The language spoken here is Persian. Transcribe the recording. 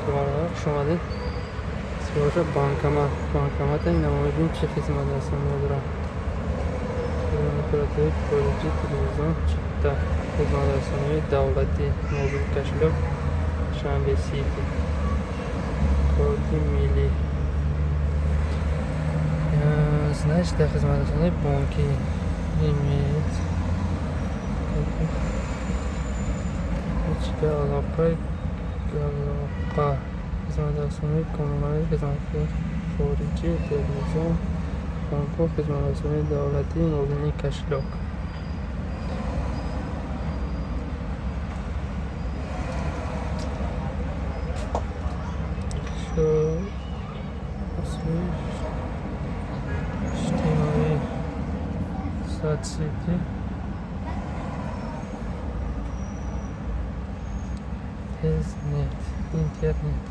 سلام خوش اومدید. سپارش بانکمت این نمایدین چه خدمت رسانی دارم. اپراتور خارجی تلویزیون چه خدمت رسانی دولتی موبیل کشلک شنبه سیتی کارتی میلی знаешь ده خدمت رسانی بانکی имеет هیچ علاقه خدمت رسانی کانونی خدمت خارجی تلویزیون بانک خدمت رسانی دولتی موبیل کشلک اجتماعی ساعت سیتی هزنت اینترنت